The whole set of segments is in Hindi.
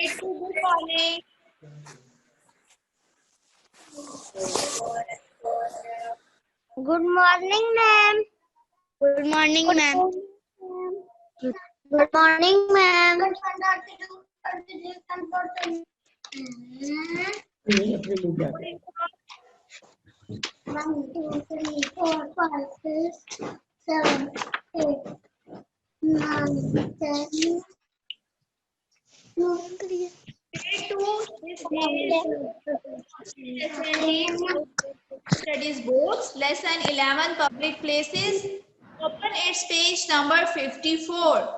Grade 2, good morning. Good morning, ma'am. Good morning, ma'am. Good morning, ma'am. 1, 2, 3, 4, 5, 6, 7, 8, 9, 10. Grade 2, this is lesson 8 studies books, lesson 11 public places. Open its page number 54.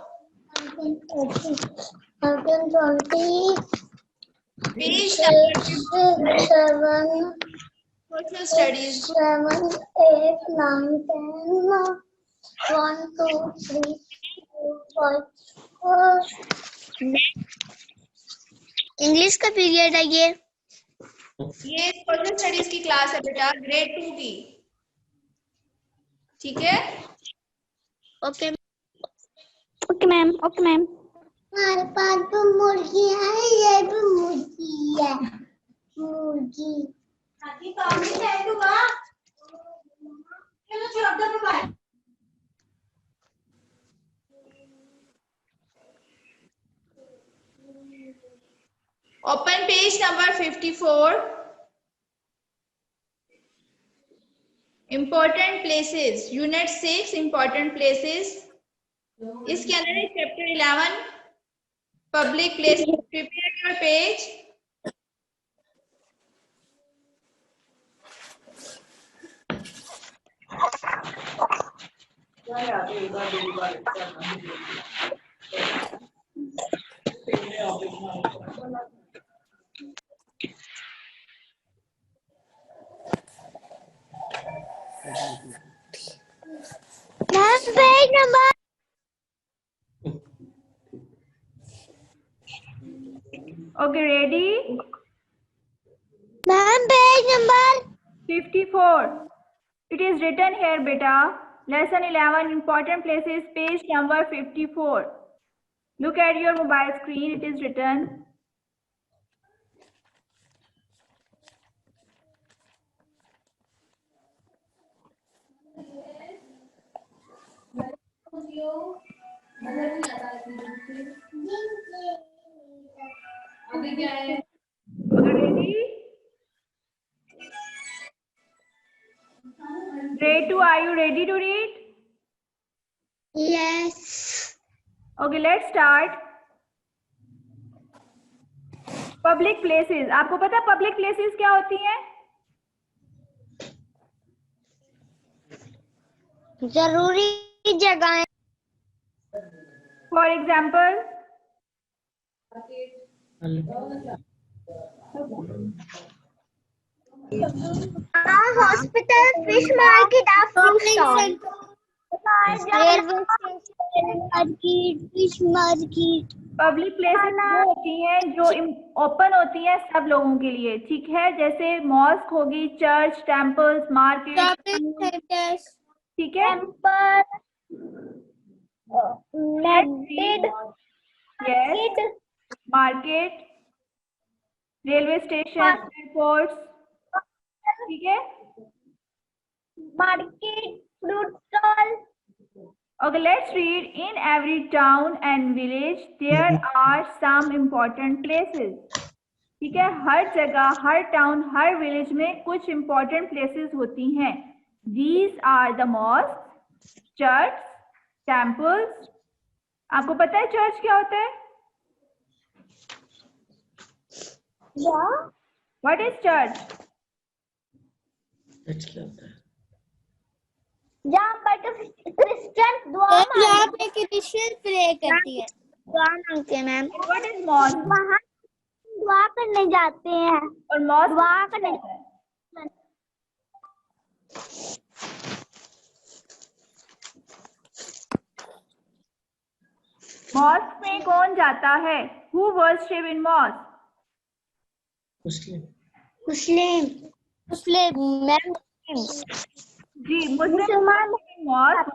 20, Page number 7, social studies book. 7, 8, 9, 10. 1, 2, 3, 4, 5, 4. English का पीरियड है ये सोशल स्टडीज की क्लास है बेटा, ग्रेड 2 की। ठीक है, okay okay ma'am, okay ma'am. हमारे पास तो मुर्गी है, ये भी मुर्गी है, मुर्गी। Open page number 54। Important places, unit 6 important places. इसके अंदर है chapter 11 public place. Prepare your page. Ma'am page number, okay, ready? Ma'am page number 54. It is written here, beta. Lesson 11, important places, page number 54. Look at your mobile screen. It is written. Ready? Grade 2, are you ready to read? Yes. Okay, let's start. Public places. आपको पता है public places क्या होती हैं? जरूरी जगहें। For example, hospital, fish market, fruit stall, railway station, market, fish market. Public places वो होती हैं जो ओपन होती हैं सब लोगों के लिए, ठीक है? जैसे मॉस्क होगी, चर्च, टेम्पल्स, मार्केट, ठीक है? Yes, market, railway station, airports, ठीक है? Market, fruit stall. Okay, let's read. In every town and village there are some important places. ठीक है, हर जगह, हर टाउन, हर विलेज में कुछ important places होती हैं. These are the mosques, church, temples. आपको पता है चर्च क्या होता है? What is church? चर्च क्या होता है? जहाँ पर क्रिश्चियन जहाँ पे क्रिश्चियन प्रे करती है, दुआ मांगते हैं मैम। What is mosque? वहाँ दुआ करने जाते हैं। और mosque दुआ करने मॉस्क में कौन जाता है? Who worship in mosque? Muslim. Muslim, Muslim ma'am. जी, मुसलमान mosque,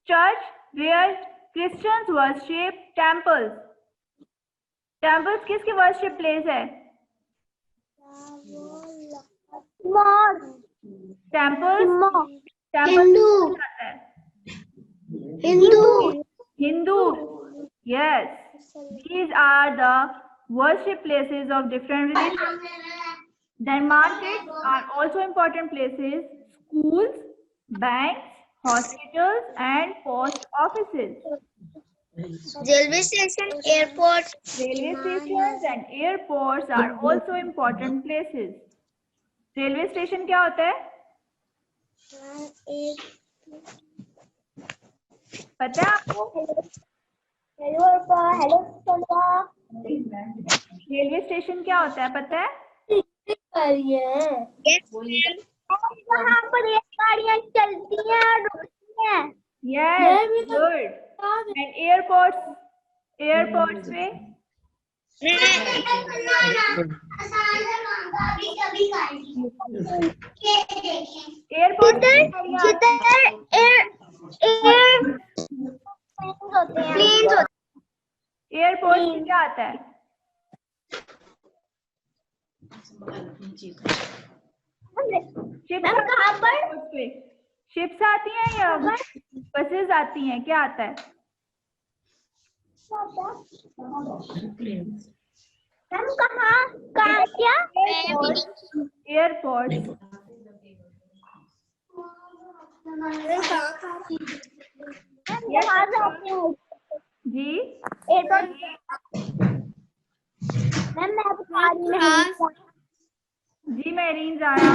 church where Christians worship, temples. Temples किसकी वर्शिप प्लेस है? टेम्पल्स हिंदू है Hindu Hindu. Yes, these are the worship places of different religions. Then markets are also important places. Schools, banks, hospitals, and post offices. Railway station airport Railway stations and airports are also important places. Railway station क्या होता है? पता है आपको? हेलो रेलवे स्टेशन क्या होता है पता है? वहाँ पर गाड़ियाँ चलती हैं और रुकती हैं। Yes, good. And airports पे एयरपोर्ट एयरपोर्ट पे क्या आता है? शिप्स आती हैं या बसेस आती हैं, क्या आता है? कहाँ क्या एयरपोर्ट जी जी मेरीन आया।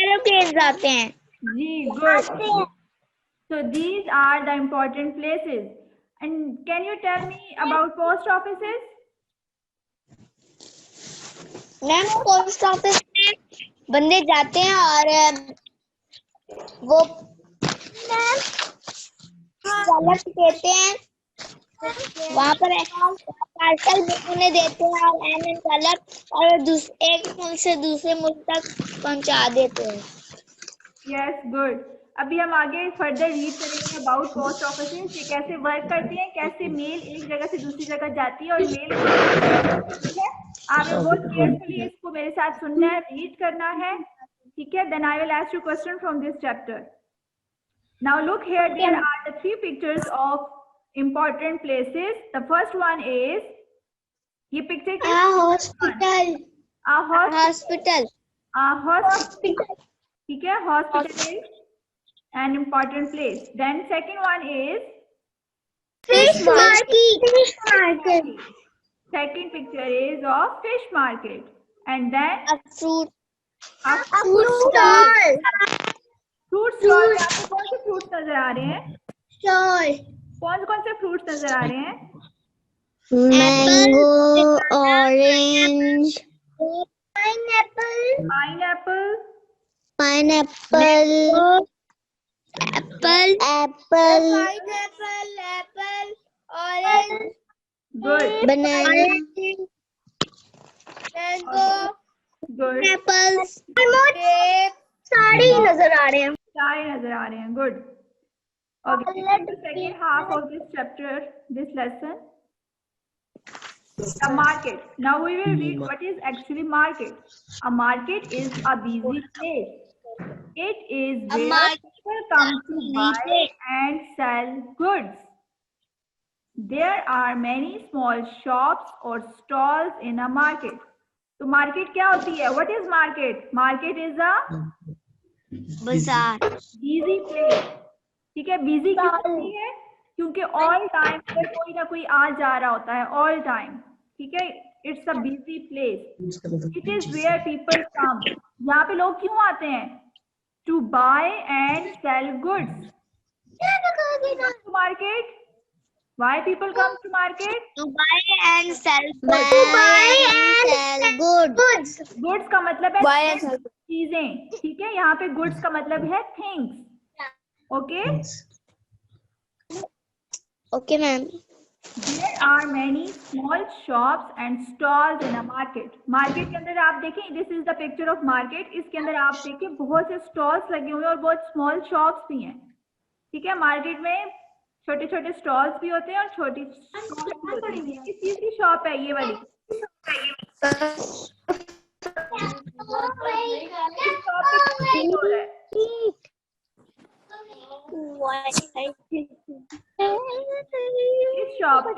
एरोप्लेन जाते हैं जी good. So these are the important places. And can you tell me about post offices? Ma'am post office में बंदे जाते हैं और वो कलर देते हैं, वहाँ पर पार्सल भी उन्हें देते हैं और एंड कलर और एक मुल्क से दूसरे मुल्क तक पहुँचा देते हैं। Yes, good. अभी हम आगे फर्दर रीड करेंगे अबाउट पोस्ट ऑफिसेज, ये कैसे वर्क करती हैं, कैसे मेल एक जगह से दूसरी जगह जाती है और मेल, ठीक है? आपने बहुत केयरफुली इसको मेरे साथ सुनना है, रीड करना है, ठीक है? Then I will ask you question from this chapter. Now look here, there are the 3 pictures of important places. The first one is ये पिक्चर हॉस्पिटल हॉस्पिटल, ठीक है? Hospital is an important place. Then second one is fish market second picture is of fish market. And then a fruit fruit stall. यहाँ पे कौन से फ्रूट्स नजर आ रहे हैं? कौन से फ्रूट्स नजर आ रहे हैं? Mango, orange, pineapple, Apple, orange, Good. बनाना, Good. एप्पल्स, सारे नजर आ रहे हैं। सारे नजर आ रहे हैं। Good. Okay. The second half of this chapter, this lesson, the market. Now we will read what is actually market. A market is a busy place. It is where people come to buy and sell goods. There are many small shops or stalls in a market. तो मार्केट क्या होती है? What is market? Market is a बाजार, busy place. ठीक है? बिजी क्यों होती है? क्योंकि ऑल टाइम पर कोई ना कोई आ जा रहा होता है, ऑल टाइम, ठीक है? It's a busy place. It is where people come. यहाँ पे लोग क्यों आते हैं? To buy and sell goods. Market. Why people come to market? to buy and sell goods. Goods का मतलब है चीजें, ठीक है? यहाँ पे goods का मतलब है things. Okay? Okay, ma'am. There are many small shops and stalls in a market. Market के अंदर आप देखें, this is the picture of market. इसके अंदर आप देखें बहुत से stalls लगे हुए हैं और बहुत small shops भी हैं, ठीक है? मार्केट में छोटे छोटे स्टॉल्स भी होते हैं और छोटी शॉप्स भी होती हैं। किस चीज की शॉप है ये वाली? इस शॉप पे क्या सेल हो रहा है? इस शॉप पे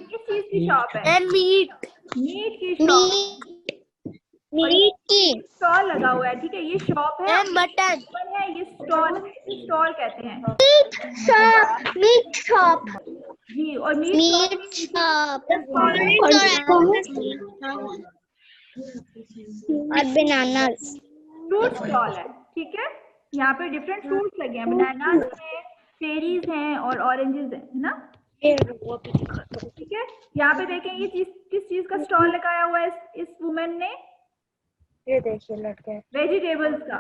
किस चीज की शॉप है? मीट की शॉप। मीट की स्टॉल लगा हुआ है, ठीक है, ये शॉप है, मटन ऊपर है, ये स्टॉल है, इसे स्टॉल कहते हैं। मीट शॉप जी, और मीट मीट शॉप और बनानास फ्रूट स्टॉल है, ठीक है। यहाँ पे डिफरेंट फ्रूट्स लगे हैं, बनानास हैं, चेरीज हैं और ऑरेंजेस हैं, है ना, ठीक है। यहाँ पे देखें ये चीज किस चीज का स्टॉल लगाया हुआ है इस वुमेन ने? ये देखिए लटके वेजिटेबल्स का।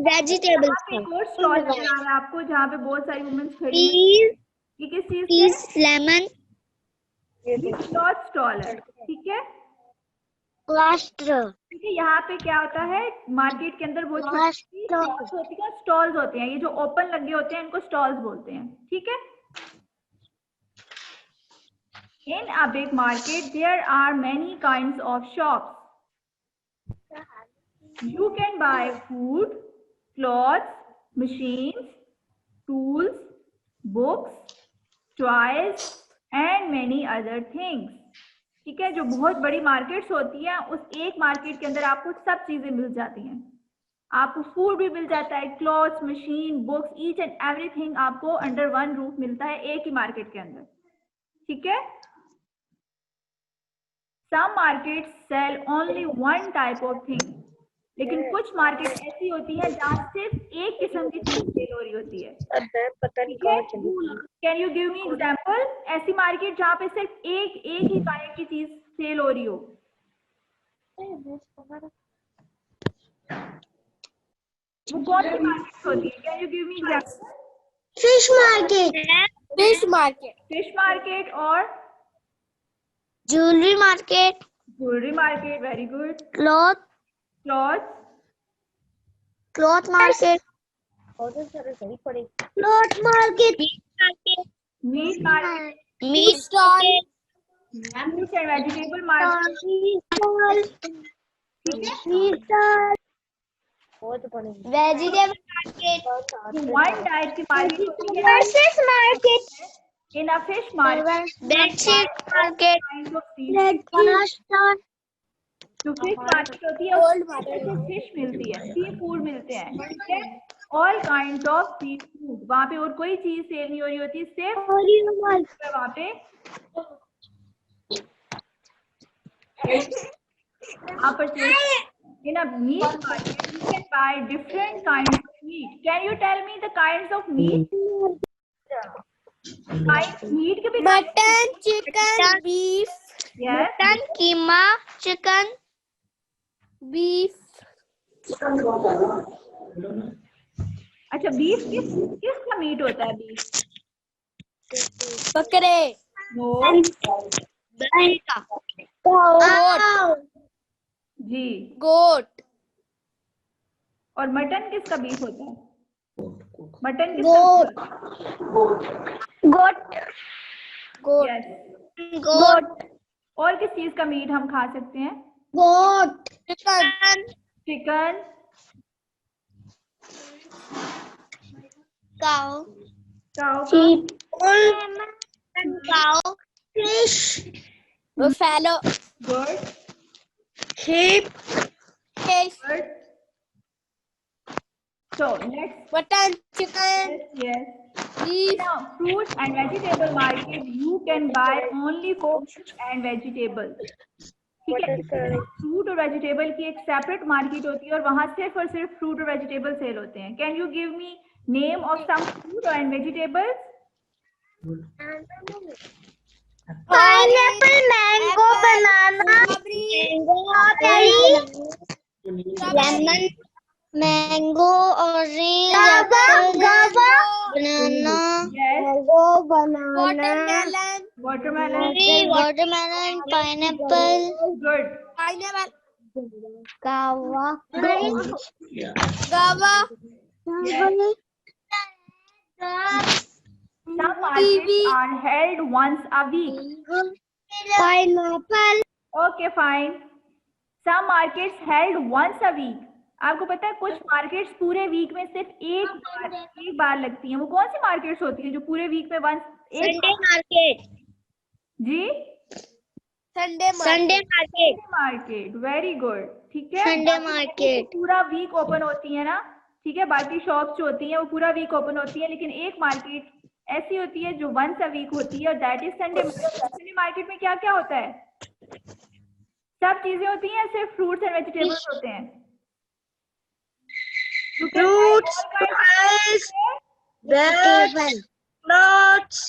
वेजिटेबल्स यहाँ पे एक और स्टॉल नजर आ रहा है आपको जहाँ पे बहुत सारी वुमेन खड़ी हैं। ये किस चीज का? लेमन क्लॉथ स्टॉल है, ठीक है। क्लस्टर ठीक है, यहाँ पे क्या होता है, मार्केट के अंदर बहुत छोटी शॉप्स होती हैं, स्टॉल्स होते हैं, ये जो ओपन लगे होते हैं इनको स्टॉल्स बोलते हैं, ठीक है। In a big market, there are many kinds of shops. You can buy food, clothes, machines, tools, books, toys, and many other things. ठीक है, जो बहुत बड़ी मार्केट्स होती हैं उस एक मार्केट के अंदर आपको सब चीजें मिल जाती हैं। आपको फूड भी मिल जाता है, clothes, machine, books, each and everything आपको अंडर वन रूफ मिलता है एक ही मार्केट के अंदर, ठीक है। Some markets sell only one type of thing. लेकिन कुछ मार्केट ऐसी होती है जहाँ सिर्फ एक किस्म की चीज सेल हो रही होती है। पता नहीं कहाँ चली। Can you give me example? ऐसी मार्केट जहाँ पे सिर्फ एक ही काइंड की चीज सेल हो रही हो। वो कौन सी मार्केट होती है? Can you give me example? Fish market और jewellery market jewellery market, very good. Cloth market बहुत सारे सही पड़े। Cloth market meat market, meat stall fruits and vegetable market, ठीक है। बहुत पड़े। वेजिटेबल मार्केट वन टाइप की मार्केट होती है। Fish market In a fish market, bedsheet market kinds of seafood. जो फिश मार्केट होती है उसमें फिश मिलती है, सी फूड मिलते हैं, ठीक है। All kind of seafood, वहाँ पे और कोई चीज सेल नहीं हो रही होती, सिर्फ वहाँ पे आप in a meat market you can buy different kinds of meat. Can you tell me the kinds of meat? Meat के भी mutton chicken beef yes. Mutton keema chicken beef अच्छा, बीफ किसका मीट होता है? बीफ बकरे नो जी, गोट और मटन किसका बीफ होता है? मटन गोट yes. गोट और किस चीज का मीट हम खा सकते हैं? Goat chicken, cow cow, cow fish buffalo good, sheep fish good. So let's mutton chicken yes. beef Now, fruit and vegetable market you can buy only fruits and vegetables. ठीक है, फ्रूट और वेजिटेबल की एक सेपरेट मार्केट होती है और वहाँ सिर्फ और सिर्फ फ्रूट और वेजिटेबल सेल होते हैं। Can you give me name of some fruit and vegetables? pineapple mango banana strawberry lemon mango orange guava banana Yes. watermelon pineapple Good. guava markets are held once a week. Pineapple. Okay, fine. Some markets held once a week. आपको पता है कुछ मार्केट्स पूरे वीक में सिर्फ एक बार लगती हैं. वो कौन सी मार्केट्स होती हैं जो पूरे वीक में वंस Sunday market. जी Sunday market. Market. Very good. ठीक है. Sunday market. पूरा वीक ओपन होती है ना. ठीक है. बाकी शॉप्स जो होती हैं वो पूरा वीक ओपन होती है, लेकिन एक मार्केट ऐसी होती है जो वंस अ वीक होती है और that is Sunday market. Sunday market में क्या क्या होता है? सब चीजें होती हैं, सिर्फ फ्रूट्स एंड वेजिटेबल्स होते हैं. Fruits, rice, vegetables, nuts.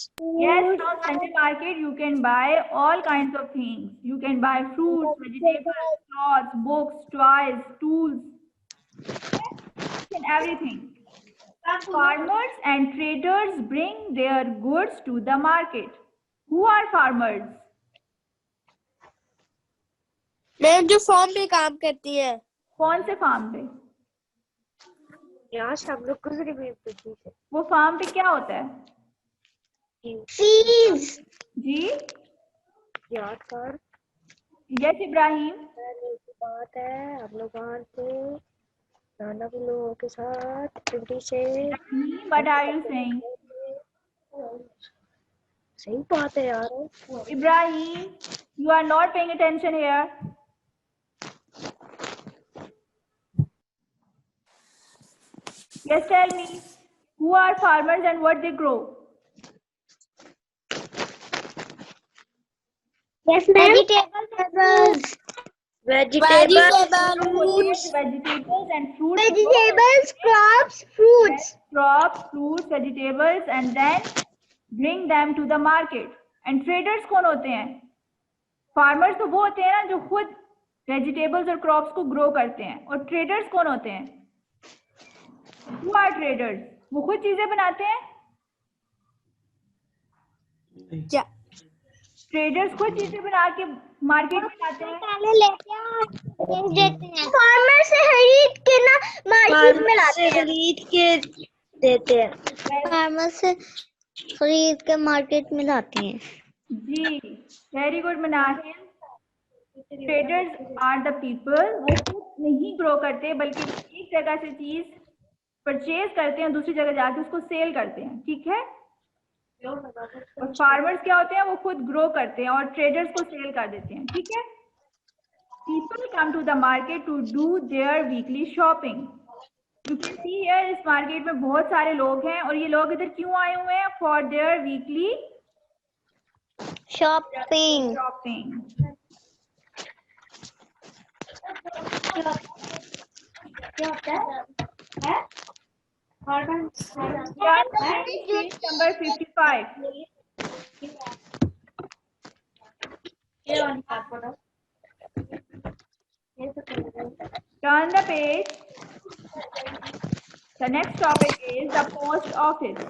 Yes, from Sunday market you can buy all kinds of things. You can buy fruits, vegetables, clothes, books, toys, tools, and everything. Farmers and traders bring their goods to the market. Who are farmers? Ma'am जो फार्म पे काम करती है. कौन से फार्म पे? यहाँ से हम लोग गुजरे भी से. वो फार्म पे क्या होता है? Seeds. जी यार सर यस इब्राहिम. बात है हम लोग वहाँ थे नाना के लोगों के साथ ड्यूटी से. What are you saying? सही बात है यार. Ibrahim, you are not paying attention here. Yes, tell me, who are farmers and what they grow? Yes, ma'am. Vegetables. Vegetables. Vegetables and fruits. Vegetables, crops, fruits. Crops, fruits, vegetables, and then bring them to the market. And traders कौन होते हैं? Farmers तो वो होते हैं ना जो खुद vegetables और crops को grow करते हैं. और traders कौन होते हैं? Who are traders? वो खुद चीजें बनाते हैं. ट्रेडर्स खुद चीजें बना के मार्केट में लाते हैं. पहले लेके बेच देते हैं. फार्मर से खरीद के ना मार्केट में लाते हैं. खरीद के देते हैं. फार्मर से खरीद के मार्केट में लाते हैं. जी very good Manahil. Traders are the people वो खुद नहीं ग्रो करते बल्कि एक जगह से चीज परचेज करते हैं दूसरी जगह जाके उसको सेल करते हैं. ठीक है. और फार्मर्स क्या होते हैं? वो खुद ग्रो करते हैं और ट्रेडर्स को सेल कर देते हैं. ठीक है. People come to the market to do their weekly shopping. You can see here इस मार्केट में बहुत सारे लोग हैं और ये लोग इधर क्यों आए हुए हैं? For their weekly shopping. क्या होता है? Number 55. Turn the page. The next topic is the post office.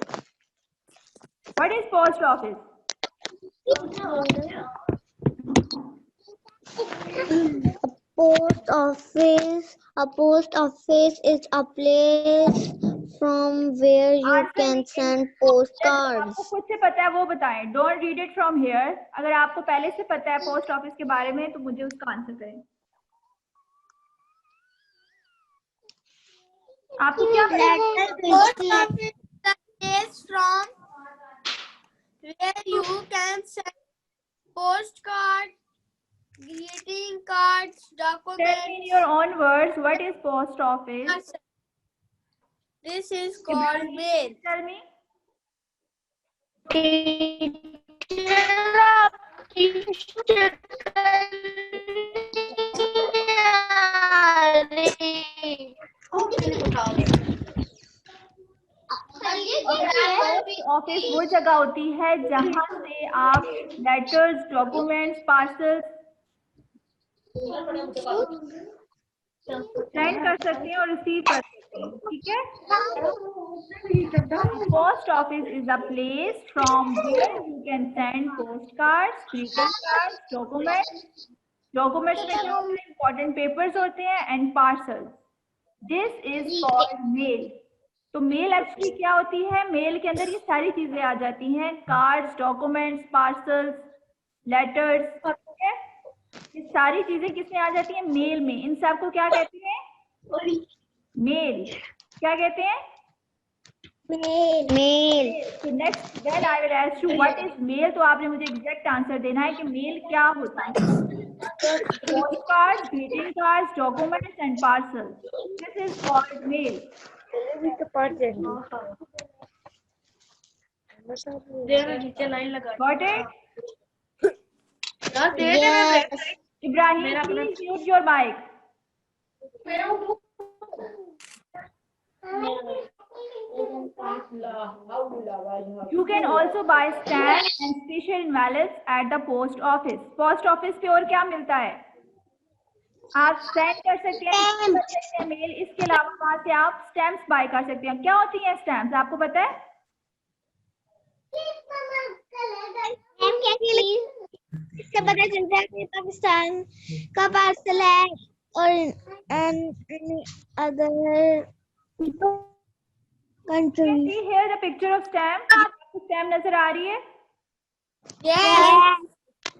What is post office? A post office is a place from where you can send postcards. आपको खुद से पता है वो बताएं. Don't read it from here. अगर आपको पहले से पता है पोस्ट ऑफिस के बारे में तो मुझे उसका आंसर करें. आपको क्या Post office is the place from where you can send postcards, greeting cards, Tell me in documents. your own words. What is post office? This is called mail. Tell me. Office वो जगह होती है जहाँ से आप लेटर्स, डॉक्यूमेंट्स, पार्सल्स सेंड कर सकते हैं और रिसीव कर सकते हैं. ठीक है. Post office is a place from where you can send post cards, greeting cards, documents. Documents में क्या होते हैं? इंपॉर्टेंट पेपर्स होते हैं and parcels. This is called mail. तो मेल एक्चुअली क्या होती है, मेल के अंदर ये सारी चीजें आ जाती हैं, कार्ड्स, डॉक्यूमेंट्स, पार्सल्स, लेटर्स, ठीक है। ये सारी चीजें किसमें आ जाती हैं, मेल में। इन सब को क्या कहते हैं, मेल। क्या कहते हैं, मेल। तो next when I will ask you what is male, तो आपने मुझे एग्जैक्ट आंसर देना है कि मेल क्या होता है। Post card, greeting cards, documents and parcel, this is called mail. चलिए भी तो पढ़ देंगे। Got it? Yes. Ibrahim, please mute your mic. You can also buy stamps and special envelopes at the post office. Post office पे और क्या मिलता है, आप सेंड कर सकते हैं मेल। इसके अलावा वहां से आप स्टैम्प्स बाय कर सकते हैं। क्या होती हैं स्टैम्प्स, आपको पता है? इससे पता चलता है कि पाकिस्तान का पार्सल है और other country. See here the picture of stamp. आपको स्टैम्प नजर आ रही है?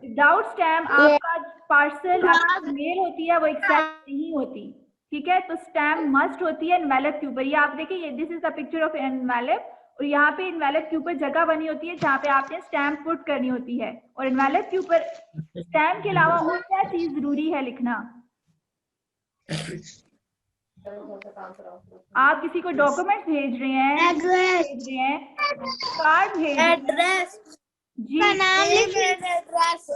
विदाउट स्टैम्प आपका पार्सल, आपकी मेल होती है वो एक्सेप्ट नहीं होती, ठीक है। तो स्टैम्प मस्ट होती है एनवेलप के ऊपर। ये आप देखिए, ये this is the picture of envelope, और यहाँ पे एनवेलप के ऊपर जगह बनी होती है जहाँ पे आपने स्टैम्प पुट करनी होती है। और एनवेलप के ऊपर स्टैम्प के अलावा और क्या चीज जरूरी है लिखना? आप किसी को डॉक्यूमेंट भेज रहे हैं, कार्ड भेज रहे हैं, एड्रेस जी, नाम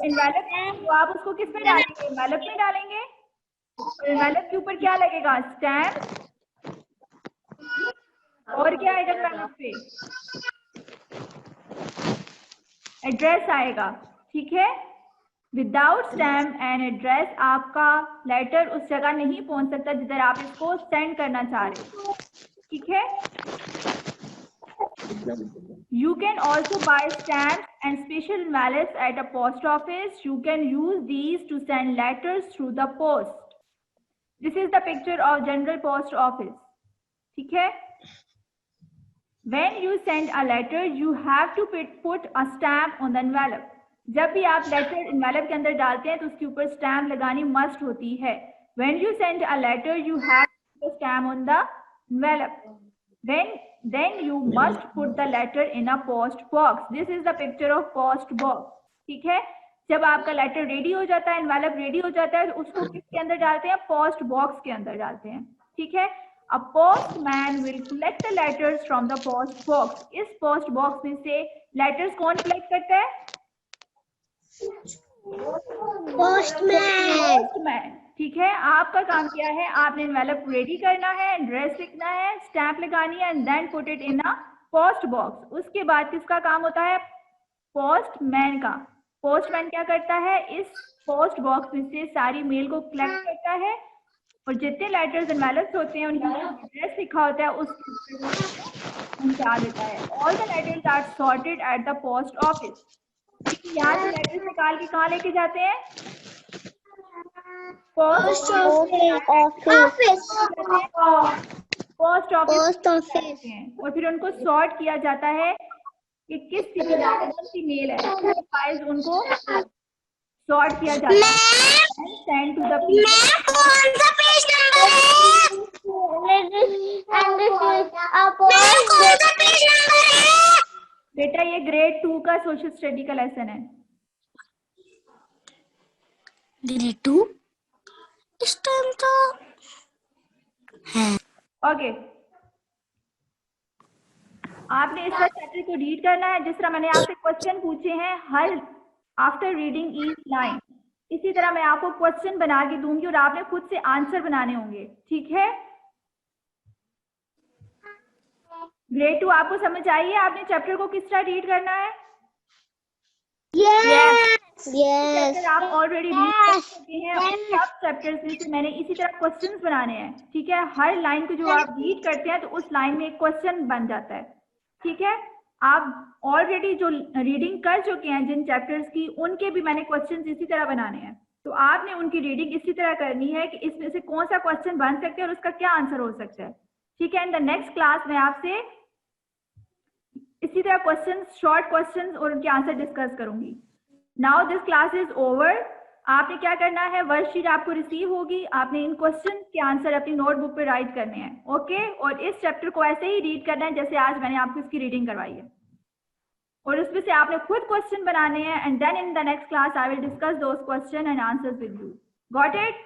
एनवेलप, तो आप उसको किस में डालेंगे, एनवेलप में डालेंगे। एनवेलप के ऊपर क्या लगेगा, स्टैम्प, और क्या आएगा एनवेलप पे, एड्रेस आएगा, ठीक है। विदाउट स्टैम्प एंड एड्रेस आपका लेटर उस जगह नहीं पहुंच सकता जिधर आप इसको सेंड करना चाह रहे हो, ठीक है। You can also buy stamps and special envelopes at a post office. You can use these to send letters through the post. This is the picture of General Post Office. ठीक है? When you send a letter, you have to put a stamp on the envelope. जब भी आप लेटर एनवेलप के अंदर डालते हैं तो उसके ऊपर स्टैम्प लगानी मस्ट होती है। When you send a letter, you have to put a stamp on the envelope. Then you must put the letter in a post box. This is the picture of post box. ठीक है, जब आपका लेटर रेडी हो जाता है, एनवेलप रेडी हो जाता है, तो उसको किसके अंदर डालते हैं, पोस्ट बॉक्स के अंदर डालते हैं, ठीक है। A postman will collect the letters from the post box. इस पोस्ट बॉक्स में से लेटर्स कौन कलेक्ट करता है, पोस्टमैन, ठीक है। आपका काम क्या है, आपने एनवेलप रेडी करना है, एड्रेस लिखना है, स्टैम्प लगानी है, and then put it in a post box. उसके बाद किसका काम होता है, पोस्टमैन का। पोस्टमैन क्या करता है, इस पोस्ट बॉक्स में से सारी मेल को कलेक्ट करता है और जितने लेटर्स एनवेलप्स होते हैं उनका एड्रेस लिखा होता है उसके पहुंचा देता है। All the letters are sorted at the post office. यहाँ से लेटर्स निकाल के कहाँ लेके जाते हैं, पोस्ट ऑफिस, और फिर उनको सॉर्ट किया जाता है कि किस कौन सी मेल है, फाइल्स उनको सॉर्ट किया जाता है, सेंड टू द बेटा ये ग्रेड 2 का सोशल स्टडी का लेसन है। ग्रेड 2 इस टाइम तो है। ओके, आपने इस चैप्टर को रीड करना है जिस तरह मैंने आपसे क्वेश्चन पूछे हैं, her after reading each line इसी तरह मैं आपको क्वेश्चन बना के दूंगी और आपने खुद से आंसर बनाने होंगे, ठीक है। ग्रेड 2 आपको समझ आई है, आपने चैप्टर को किस तरह रीड करना है, यस आप ऑलरेडी रीड कर चुके हैं, सब चैप्टर्स में से मैंने इसी तरह क्वेश्चंस बनाने हैं, ठीक है। हर लाइन को जो आप रीड करते हैं तो उस लाइन में एक क्वेश्चन बन जाता है, ठीक है। आप ऑलरेडी जो रीडिंग कर चुके हैं जिन चैप्टर्स की, उनके भी मैंने क्वेश्चंस इसी तरह बनाने हैं, तो आपने उनकी रीडिंग इसी तरह करनी है कि इसमें से कौन सा क्वेश्चन बन सकता है और उसका क्या आंसर हो सकता है, ठीक है, इन द नेक्स्ट क्लास में आपसे इसी तरह क्वेश्चंस, शॉर्ट क्वेश्चंस और उनके आंसर डिस्कस करूंगी। Now this class is over. आपने क्या करना है, वर्कशीट आपको रिसीव होगी, आपने इन क्वेश्चन के आंसर अपनी नोटबुक पे राइट करने हैं, ओके। और इस चैप्टर को ऐसे ही रीड करना है जैसे आज मैंने आपको इसकी रीडिंग करवाई है, और उसमें से आपने खुद क्वेश्चन बनाने हैं, and then in the next class I will discuss those question and answers with you. Got it?